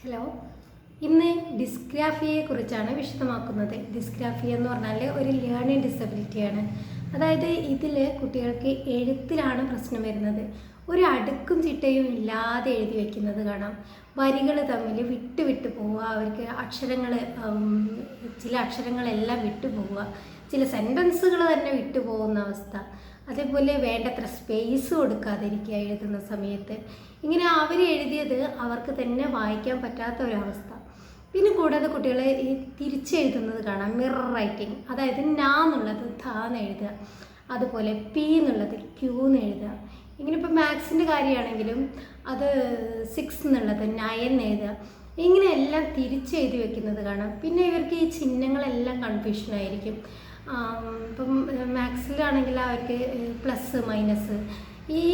Hello, ഇന്ന് ഡിസ്ഗ്രാഫിയെക്കുറിച്ചാണ് വിശദമാക്കുന്നത്. Dysgraphia എന്ന് പറഞ്ഞാൽ ഒരു ലേണിംഗ് ഡിസബിലിറ്റിയാണ്. അതായത് ഇതിൽ കുട്ടികൾക്ക് എഴുത്തിലാണ് പ്രശ്നം വരുന്നത്. ഒരു അടുക്കും ചിട്ടയും ഇല്ലാതെ എഴുതി വയ്ക്കുന്നത് കാണാം. വരികൾ തമ്മിൽ വിട്ട് വിട്ട് പോവുക, അവർക്ക് ചില അക്ഷരങ്ങളെല്ലാം വിട്ടു പോവുക, ചില സെൻറ്റൻസുകൾ തന്നെ വിട്ടു പോകുന്ന അവസ്ഥ. അതേപോലെ വേണ്ടത്ര സ്പേസ് കൊടുക്കാതിരിക്കുക എഴുതുന്ന സമയത്ത്. ഇങ്ങനെ അവർ എഴുതിയത് അവർക്ക് തന്നെ വായിക്കാൻ പറ്റാത്ത ഒരവസ്ഥ. പിന്നെ കൂടാതെ കുട്ടികൾ ഈ തിരിച്ചെഴുതുന്നത് കാണാം, മിറർ റൈറ്റിംഗ്. അതായത് നാ എന്നുള്ളത് ധാന്ന് എഴുതുക, അതുപോലെ പി എന്നുള്ളത് ക്യൂന്ന് എഴുതുക. ഇങ്ങനെ ഇപ്പോൾ മാത്സിൻ്റെ കാര്യമാണെങ്കിലും അത് 6 എന്നുള്ളത് 9 എഴുതുക. ഇങ്ങനെയെല്ലാം തിരിച്ചെഴുതി വെക്കുന്നത് കാണാം. പിന്നെ ഇവർക്ക് ഈ ചിഹ്നങ്ങളെല്ലാം കൺഫ്യൂഷനായിരിക്കും. ഇപ്പം മാത്സിലാണെങ്കിൽ അവർക്ക് പ്ലസ് മൈനസ് ഈ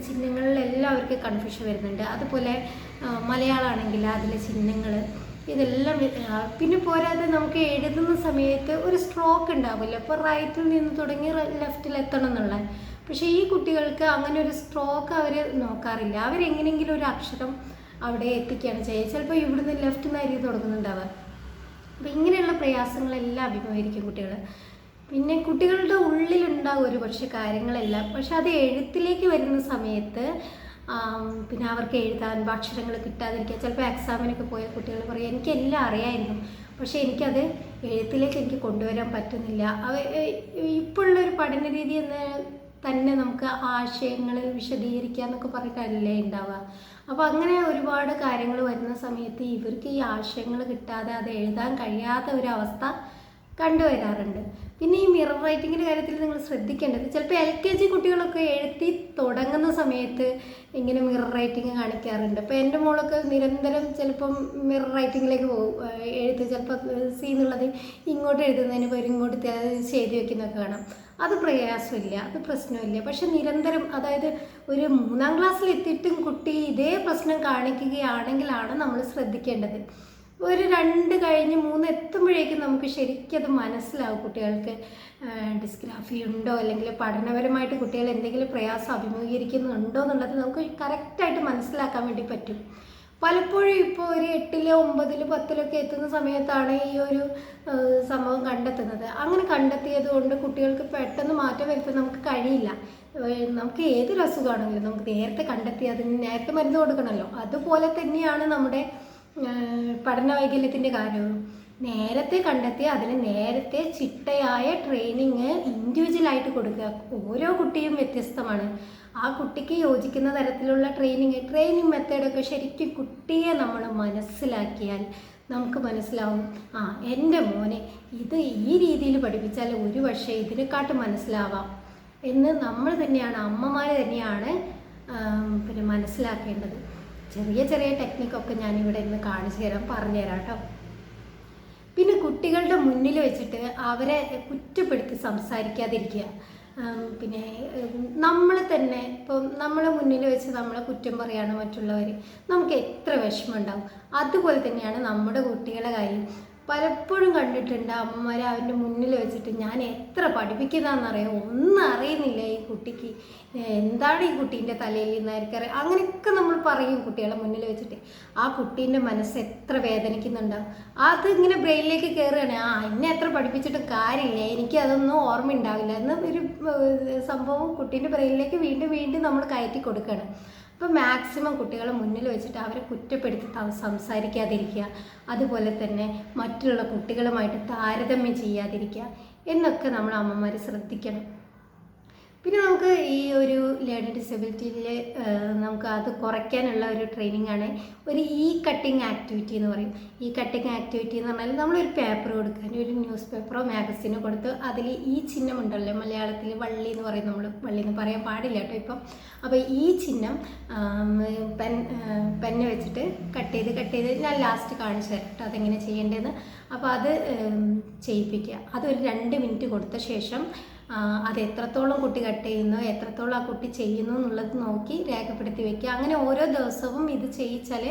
ചിഹ്നങ്ങളിലെല്ലാം അവർക്ക് കൺഫ്യൂഷൻ വരുന്നുണ്ട്. അതുപോലെ മലയാളമാണെങ്കിൽ അതിലെ ചിഹ്നങ്ങൾ ഇതെല്ലാം. പിന്നെ പോരാതെ നമുക്ക് എഴുതുന്ന സമയത്ത് ഒരു സ്ട്രോക്ക് ഉണ്ടാവില്ല. ഇപ്പോൾ റൈറ്റിൽ നിന്ന് തുടങ്ങി ലെഫ്റ്റിൽ എത്തണം എന്നുള്ള. പക്ഷേ ഈ കുട്ടികൾക്ക് അങ്ങനെ ഒരു സ്ട്രോക്ക് അവർ നോക്കാറില്ല. അവരെങ്ങനെയെങ്കിലും ഒരു അക്ഷരം അവിടെ എത്തിക്കുകയാണ് ചെയ്യുക. ചിലപ്പോൾ ഇവിടുന്ന് ലെഫ്റ്റ് നിന്ന് എഴുതി തുടങ്ങുന്നുണ്ടാവുക. അപ്പോൾ ഇങ്ങനെയുള്ള പ്രയാസങ്ങളെല്ലാം അഭിമുഖീകരിക്കും കുട്ടികൾ. പിന്നെ കുട്ടികളുടെ ഉള്ളിലുണ്ടാകും ഒരു പക്ഷേ കാര്യങ്ങളെല്ലാം. പക്ഷെ അത് എഴുത്തിലേക്ക് വരുന്ന സമയത്ത് പിന്നെ അവർക്ക് എഴുതാൻ അക്ഷരങ്ങൾ കിട്ടാതിരിക്കുക. ചിലപ്പോൾ എക്സാമിനൊക്കെ പോയ കുട്ടികൾ പറയും എനിക്കെല്ലാം അറിയാമായിരുന്നു, പക്ഷേ എനിക്കത് എഴുത്തിലേക്ക് എനിക്ക് കൊണ്ടുവരാൻ പറ്റുന്നില്ല. ഇപ്പോഴുള്ളൊരു പഠന രീതി തന്നെ നമുക്ക് ആശയങ്ങൾ വിശദീകരിക്കുക എന്നൊക്കെ പറഞ്ഞിട്ടല്ലേ ഉണ്ടാവുക. അപ്പോൾ അങ്ങനെ ഒരുപാട് കാര്യങ്ങൾ വരുന്ന സമയത്ത് ഇവർക്ക് ഈ ആശയങ്ങൾ കിട്ടാതെ അത് എഴുതാൻ കഴിയാത്ത ഒരു അവസ്ഥ കണ്ടുവരാറുണ്ട്. പിന്നെ ഈ മിറർ റൈറ്റിങ്ങിൻ്റെ കാര്യത്തിൽ നിങ്ങൾ ശ്രദ്ധിക്കേണ്ടത്, ചിലപ്പോൾ LKG കുട്ടികളൊക്കെ എഴുതി തുടങ്ങുന്ന സമയത്ത് ഇങ്ങനെ മിറർ റൈറ്റിങ് കാണിക്കാറുണ്ട്. അപ്പോൾ എൻ്റെ മോളൊക്കെ നിരന്തരം ചിലപ്പം മിറർ റൈറ്റിങ്ങിലേക്ക് പോകും. ചിലപ്പോൾ സി എന്നുള്ളത് ഇങ്ങോട്ട് എഴുതുന്നതിന് പകരം ഇങ്ങോട്ട് ചെയ്ത് വയ്ക്കുന്നതൊക്കെ കാണാം. അത് പ്രയാസമില്ല, അത് പ്രശ്നമില്ല. പക്ഷെ നിരന്തരം, അതായത് ഒരു 3ാം ക്ലാസ്സിൽ എത്തിയിട്ടും കുട്ടി ഇതേ പ്രശ്നം കാണിക്കുകയാണെങ്കിലാണ് നമ്മൾ ശ്രദ്ധിക്കേണ്ടത്. ഒരു 2 കഴിഞ്ഞ് 3 എത്തുമ്പോഴേക്കും നമുക്ക് ശരിക്കും അത് മനസ്സിലാവും കുട്ടികൾക്ക് ഡിസ്ഗ്രാഫി ഉണ്ടോ, അല്ലെങ്കിൽ പഠനപരമായിട്ട് കുട്ടികൾ എന്തെങ്കിലും പ്രയാസം അഭിമുഖീകരിക്കുന്നുണ്ടോ എന്നുള്ളത് നമുക്ക് കറക്റ്റായിട്ട് മനസ്സിലാക്കാൻ വേണ്ടി പറ്റും. പലപ്പോഴും ഇപ്പോൾ ഒരു 8-ലോ 9-ലോ 10-ലൊക്കെ എത്തുന്ന സമയത്താണ് ഈ ഒരു സംഭവം കണ്ടെത്തുന്നത്. അങ്ങനെ കണ്ടെത്തിയത് കൊണ്ട് കുട്ടികൾക്ക് പെട്ടെന്ന് മാറ്റം വരുത്താൻ നമുക്ക് കഴിയില്ല. നമുക്ക് ഏതൊരു അസുഖമാണെങ്കിലും നമുക്ക് നേരത്തെ കണ്ടെത്തി അതിന് നേരത്തെ മരുന്ന് കൊടുക്കണമല്ലോ. അതുപോലെ തന്നെയാണ് നമ്മുടെ പഠന വൈകല്യത്തിൻ്റെ കാര്യവും. നേരത്തെ കണ്ടെത്തി അതിന് നേരത്തെ ചിട്ടയായ ട്രെയിനിങ് ഇൻഡിവിജ്വലായിട്ട് കൊടുക്കുക. ഓരോ കുട്ടിയും വ്യത്യസ്തമാണ്. ആ കുട്ടിക്ക് യോജിക്കുന്ന തരത്തിലുള്ള ട്രെയിനിങ് മെത്തേഡൊക്കെ ശരിക്കും കുട്ടിയെ നമ്മൾ മനസ്സിലാക്കിയാൽ നമുക്ക് മനസ്സിലാവും, എൻ്റെ മോനെ ഇത് ഈ രീതിയിൽ പഠിപ്പിച്ചാൽ ഒരു പക്ഷേ ഇതിനെക്കാട്ടും മനസ്സിലാവാം എന്ന് നമ്മൾ തന്നെയാണ്, അമ്മമാർ തന്നെയാണ് പിന്നെ മനസ്സിലാക്കേണ്ടത്. ചെറിയ ചെറിയ ടെക്നിക്കൊക്കെ ഞാനിവിടെ ഇന്ന് കാണിച്ചു പറഞ്ഞു തരാം കേട്ടോ. പിന്നെ കുട്ടികളുടെ മുന്നിൽ വെച്ചിട്ട് അവരെ കുറ്റപ്പെടുത്തി സംസാരിക്കാതിരിക്കുക. പിന്നെ നമ്മൾ തന്നെ ഇപ്പോൾ നമ്മളെ മുന്നിൽ വെച്ച് നമ്മളെ കുറ്റം പറയാണ് മറ്റുള്ളവർ, നമുക്ക് എത്ര വിഷമം ഉണ്ടാവും. അതുപോലെ തന്നെയാണ് നമ്മുടെ കുട്ടികളുടെ കാര്യം. പലപ്പോഴും കണ്ടിട്ടുണ്ട് അമ്മമാർ അവൻ്റെ മുന്നിൽ വെച്ചിട്ട് ഞാൻ എത്ര പഠിപ്പിക്കുന്നതെന്നറിയാം, ഒന്നും അറിയുന്നില്ല ഈ കുട്ടിക്ക്, എന്താണ് ഈ കുട്ടീൻ്റെ തലയിൽ നിന്നായിരിക്കും അങ്ങനെയൊക്കെ നമ്മൾ പറയും കുട്ടികളെ മുന്നിൽ വെച്ചിട്ട്. ആ കുട്ടീൻ്റെ മനസ്സ് എത്ര വേദനിക്കുന്നുണ്ടാവും. അതിങ്ങനെ ബ്രെയിനിലേക്ക് കയറുകയാണ്, എന്നെ എത്ര പഠിപ്പിച്ചിട്ടും കാര്യമില്ല, എനിക്ക് അതൊന്നും ഓർമ്മ ഉണ്ടാവില്ല എന്ന ഒരു സംഭവം കുട്ടീൻ്റെ ബ്രെയിനിലേക്ക് വീണ്ടും വീണ്ടും നമ്മൾ കയറ്റി കൊടുക്കുകയാണ്. അപ്പോൾ മാക്സിമം കുട്ടികളെ മുന്നിൽ വെച്ചിട്ട് അവരെ കുറ്റപ്പെടുത്തി സംസാരിക്കാതിരിക്കുക. അതുപോലെ തന്നെ മറ്റുള്ള കുട്ടികളുമായിട്ട് താരതമ്യം ചെയ്യാതിരിക്കുക എന്നൊക്കെ നമ്മൾ അമ്മമാർ ശ്രദ്ധിക്കണം. പിന്നെ നമുക്ക് ഈ ഒരു ലേണിംഗ് ഡിസബിലിറ്റിയിൽ നമുക്ക് അത് കുറയ്ക്കാനുള്ള ഒരു ട്രെയിനിങ് ആണ് ഒരു കട്ടിങ് ആക്ടിവിറ്റി എന്ന് പറയും. കട്ടിങ് ആക്ടിവിറ്റി എന്ന് പറഞ്ഞാൽ നമ്മളൊരു പേപ്പർ കൊടുക്കാൻ, ഒരു ന്യൂസ് പേപ്പറോ മാഗസീനോ കൊടുത്ത് അതിൽ ചിഹ്നം ഉണ്ടല്ലോ, മലയാളത്തിൽ വള്ളി എന്ന് പറയും, നമ്മൾ വള്ളി എന്ന് പറയാൻ പാടില്ല കേട്ടോ ഇപ്പം. അപ്പോൾ ചിഹ്നം പെന്ന് വെച്ചിട്ട് കട്ട് ചെയ്ത് ഞാൻ ലാസ്റ്റ് കാണിച്ചു തരാം കേട്ടോ അതെങ്ങനെ ചെയ്യേണ്ടതെന്ന്. അപ്പോൾ അത് ചെയ്യിപ്പിക്കുക. അതൊരു 2 മിനിറ്റ് കൊടുത്ത ശേഷം അത് എത്രത്തോളം കുട്ടി കട്ട് ചെയ്യുന്നു, എത്രത്തോളം ആ കുട്ടി ചെയ്യുന്നു എന്നുള്ളത് നോക്കി രേഖപ്പെടുത്തി വയ്ക്കുക. അങ്ങനെ ഓരോ ദിവസവും ഇത് ചെയ്യിച്ചാൽ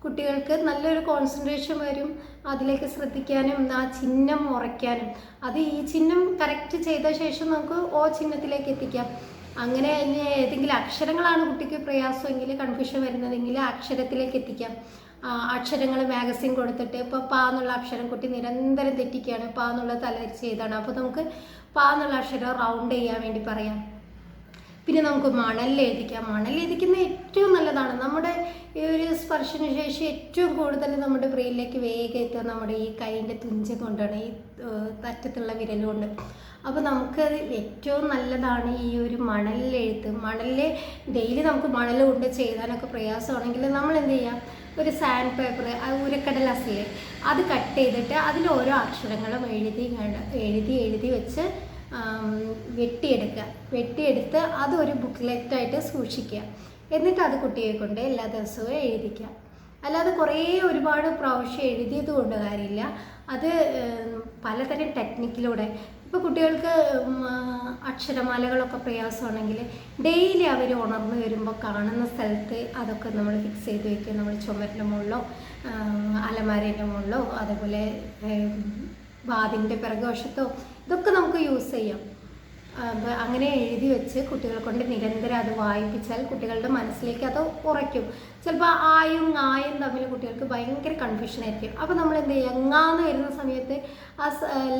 കുട്ടികൾക്ക് നല്ലൊരു കോൺസെൻട്രേഷൻ വരും, അതിലേക്ക് ശ്രദ്ധിക്കാനും ആ ചിഹ്നം ഉറയ്ക്കാനും. അത് ചിഹ്നം കറക്റ്റ് ചെയ്ത ശേഷം നമുക്ക് ചിഹ്നത്തിലേക്ക് എത്തിക്കാം. അങ്ങനെ ഏതെങ്കിലും അക്ഷരങ്ങളാണ് കുട്ടിക്ക് പ്രയാസമെങ്കിൽ, കൺഫ്യൂഷൻ വരുന്നതെങ്കിൽ അക്ഷരത്തിലേക്ക് എത്തിക്കാം. അക്ഷരങ്ങൾ മാഗസിൻ കൊടുത്തിട്ട് ഇപ്പോൾ പാ എന്നുള്ള അക്ഷരം കുട്ടി നിരന്തരം തെറ്റിക്കുകയാണ്, പാ എന്നുള്ള തലതിരിച്ച് ചെയ്താണ്. അപ്പോൾ നമുക്ക് പാ എന്നുള്ള അക്ഷരം റൗണ്ട് ചെയ്യാൻ വേണ്ടി പറയാം. പിന്നെ നമുക്ക് മണലിൽ എഴുതിക്കാം. മണലിൽ എഴുതിക്കുന്നത് ഏറ്റവും നല്ലതാണ്. നമ്മുടെ ഈ ഒരു സ്പർശനശേഷി ഏറ്റവും കൂടുതൽ നമ്മുടെ ബ്രെയിനിലേക്ക് വേഗം എത്തുക നമ്മുടെ ഈ കൈയിൻ്റെ തുഞ്ചം കൊണ്ടാണ്, ഈ അറ്റത്തുള്ള വിരലുകൊണ്ട്. അപ്പോൾ നമുക്കത് ഏറ്റവും നല്ലതാണ് ഈ ഒരു മണലിൽ എഴുത്ത്. മണലിൽ ഡെയിലി നമുക്ക് മണൽ കൊണ്ട് ചെയ്താനൊക്കെ പ്രയാസമാണെങ്കിൽ നമ്മൾ എന്ത് ചെയ്യാം, ഒരു സാൻഡ് പേപ്പർ, ഉരക്കടലാസില്ലേ, അത് കട്ട് ചെയ്തിട്ട് അതിൽ ഓരോ അക്ഷരങ്ങളും എഴുതി വെച്ച് വെട്ടിയെടുത്ത് അതൊരു ബുക്ക്ലെറ്റായിട്ട് സൂക്ഷിക്കുക. എന്നിട്ട് അത് കുട്ടിയെ കൊണ്ട് എല്ലാ ദിവസവും എഴുതിക്കുക. അല്ലാതെ ഒരുപാട് പ്രാവശ്യം എഴുതിയത് കൊണ്ട് കാര്യമില്ല. അത് പലതരം ടെക്നിക്കിലൂടെ, ഇപ്പോൾ കുട്ടികൾക്ക് അക്ഷരമാലകളൊക്കെ പ്രയാസമാണെങ്കിൽ ഡെയിലി അവർ ഉണർന്നു വരുമ്പോൾ കാണുന്ന സ്ഥലത്ത് അതൊക്കെ നമ്മൾ ഫിക്സ് ചെയ്ത് വയ്ക്കുക. നമ്മൾ ചുമരിൻ്റെ മുകളിലോ അലമാരേൻ്റെ മുകളിലോ അതേപോലെ വാതിലിൻ്റെ പിറകുവശത്തോ ഇതൊക്കെ നമുക്ക് യൂസ് ചെയ്യാം. അങ്ങനെ എഴുതി വെച്ച് കുട്ടികളെ കൊണ്ട് നിരന്തരം അത് വായിപ്പിച്ചാൽ കുട്ടികളുടെ മനസ്സിലേക്ക് അത് ഉറയ്ക്കും. ചിലപ്പോൾ ആയും ങായും തമ്മിൽ കുട്ടികൾക്ക് ഭയങ്കര കൺഫ്യൂഷൻ ആയിരിക്കും. അപ്പോൾ നമ്മൾ എന്ത് ചെയ്യുക, ങാന്ന് വരുന്ന സമയത്ത് ആ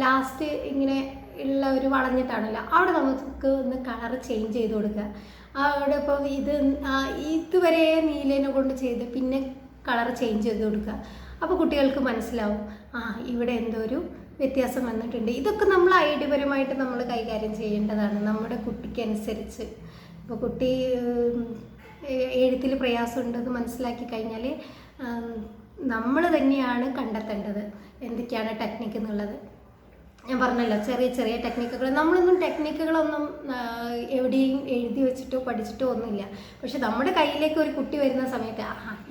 ലാസ്റ്റ് ഇങ്ങനെ ഉള്ള ഒരു വളഞ്ഞിട്ടാണല്ലോ, അവിടെ നമുക്ക് ഒന്ന് കളർ ചേഞ്ച് ചെയ്ത് കൊടുക്കുക. അവിടെ ഇപ്പോൾ ഇതുവരെ നീലേനെ കൊണ്ട് ചെയ്ത് പിന്നെ കളർ ചേഞ്ച് ചെയ്ത് കൊടുക്കുക. അപ്പോൾ കുട്ടികൾക്ക് മനസ്സിലാവും, ഇവിടെ എന്തോ ഒരു വ്യത്യാസം വന്നിട്ടുണ്ട്. ഇതൊക്കെ നമ്മൾ ഐഡിയപരമായിട്ട് നമ്മൾ കൈകാര്യം ചെയ്യേണ്ടതാണ് നമ്മുടെ കുട്ടിക്കനുസരിച്ച്. ഇപ്പോൾ കുട്ടി എഴുത്തിൽ പ്രയാസമുണ്ടെന്ന് മനസ്സിലാക്കി കഴിഞ്ഞാൽ നമ്മൾ തന്നെയാണ് കണ്ടെത്തേണ്ടത് എന്തൊക്കെയാണ് ടെക്നിക്ക് എന്നുള്ളത്. ഞാൻ പറഞ്ഞല്ലോ, ചെറിയ ചെറിയ ടെക്നിക്കുകൾ. നമ്മളൊന്നും ടെക്നിക്കുകളൊന്നും എവിടെയും എഴുതി വെച്ചിട്ടോ പഠിച്ചിട്ടോ ഒന്നുമില്ല. പക്ഷെ നമ്മുടെ കയ്യിലേക്ക് ഒരു കുട്ടി വരുന്ന സമയത്ത്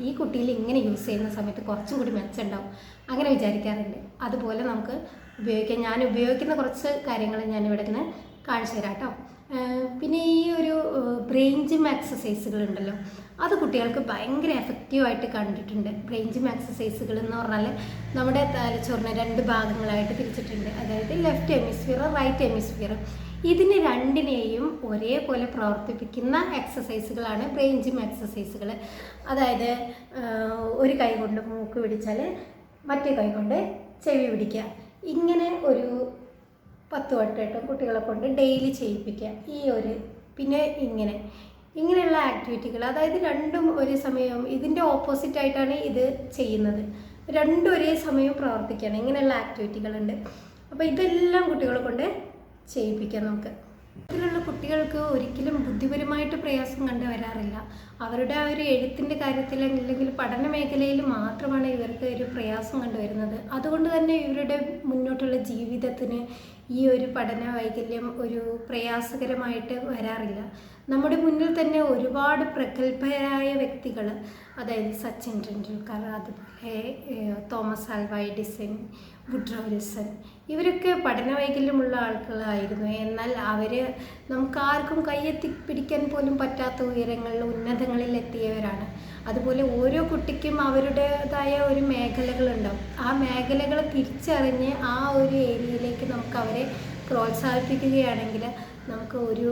ഈ കുട്ടിയിൽ ഇങ്ങനെ യൂസ് ചെയ്യുന്ന സമയത്ത് കുറച്ചും കൂടി മെച്ചമുണ്ടാവും അങ്ങനെ വിചാരിക്കാറുണ്ട്. അതുപോലെ നമുക്ക് ഉപയോഗിക്കാം. ഞാൻ ഉപയോഗിക്കുന്ന കുറച്ച് കാര്യങ്ങൾ ഞാൻ ഇവിടെ നിന്ന് കാണിച്ചു തരാം കേട്ടോ. പിന്നെ ഈ ഒരു ബ്രെയിൻ ജിം എക്സസൈസുകളുണ്ടല്ലോ, അത് കുട്ടികൾക്ക് ഭയങ്കര എഫക്റ്റീവായിട്ട് കണ്ടിട്ടുണ്ട്. ബ്രെയിൻ ജിം എക്സസൈസുകൾ എന്ന് പറഞ്ഞാൽ നമ്മുടെ തലച്ചോറിനെ 2 ഭാഗങ്ങളായിട്ട് തിരിച്ചിട്ടുണ്ട്. അതായത് ലെഫ്റ്റ് ഹെമിസ്ഫിയർ, റൈറ്റ് ഹെമിസ്ഫിയർ. ഇതിനെ രണ്ടിനെയും ഒരേപോലെ പ്രവർത്തിപ്പിക്കുന്ന എക്സസൈസുകളാണ് ബ്രെയിൻ ജിം എക്സസൈസുകൾ. അതായത് ഒരു കൈ കൊണ്ട് മൂക്ക് പിടിച്ചാൽ മറ്റേ കൈ കൊണ്ട് ചെവി പിടിക്കുക. ഇങ്ങനെ ഒരു 10 വട്ടം കുട്ടികളെ കൊണ്ട് ഡെയിലി ചെയ്യിപ്പിക്കുക. പിന്നെ ഇങ്ങനെയുള്ള ആക്ടിവിറ്റികൾ, അതായത് രണ്ടും ഒരേ സമയം, ഇതിൻ്റെ ഓപ്പോസിറ്റായിട്ടാണ് ഇത് ചെയ്യുന്നത്. രണ്ടും ഒരേ സമയം പ്രവർത്തിക്കുകയാണ്. ഇങ്ങനെയുള്ള ആക്ടിവിറ്റികളുണ്ട്. അപ്പോൾ ഇതെല്ലാം കുട്ടികളെ കൊണ്ട് ചെയ്യിപ്പിക്കാം നമുക്ക്. ഇതിലുള്ള കുട്ടികൾക്ക് ഒരിക്കലും ബുദ്ധിപരമായിട്ട് പ്രയാസം കണ്ടുവരാറില്ല. അവരുടെ ആ ഒരു എഴുത്തിൻ്റെ കാര്യത്തിൽ അല്ലെങ്കിൽ പഠന മേഖലയിൽ മാത്രമാണ് ഇവർക്ക് ഒരു പ്രയാസം കണ്ടുവരുന്നത്. അതുകൊണ്ട് തന്നെ ഇവരുടെ മുന്നോട്ടുള്ള ജീവിതത്തിന് ഈ ഒരു പഠന വൈകല്യം ഒരു പ്രയാസകരമായിട്ട് വരാറില്ല. നമ്മുടെ മുന്നിൽ തന്നെ ഒരുപാട് പ്രഗത്ഭരായ വ്യക്തികൾ, അതായത് സച്ചിൻ ടെണ്ടുൽക്കർ, അതുപോലെ Thomas Alva Edison, Woodrow Wilson, ഇവരൊക്കെ പഠന വൈകല്യമുള്ള ആളുകളായിരുന്നു. എന്നാൽ അവർ നമുക്കാർക്കും കയ്യെത്തിപ്പിടിക്കാൻ പോലും പറ്റാത്ത ഉന്നതങ്ങളിൽ എത്തിയവരാണ്. അതുപോലെ ഓരോ കുട്ടിക്കും അവരുടേതായ ഒരു മേഖലകളുണ്ടാവും. ആ മേഖലകൾ തിരിച്ചറിഞ്ഞ് ആ ഒരു ഏരിയയിലേക്ക് നമുക്ക് അവരെ പ്രോത്സാഹിപ്പിക്കുകയാണെങ്കിൽ നമുക്ക് ഒരു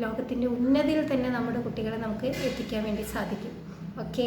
ലോകത്തിൻ്റെ ഉന്നതിയിൽ തന്നെ നമ്മുടെ കുട്ടികളെ നമുക്ക് എത്തിക്കാൻ വേണ്ടി സാധിക്കും. ഓക്കേ.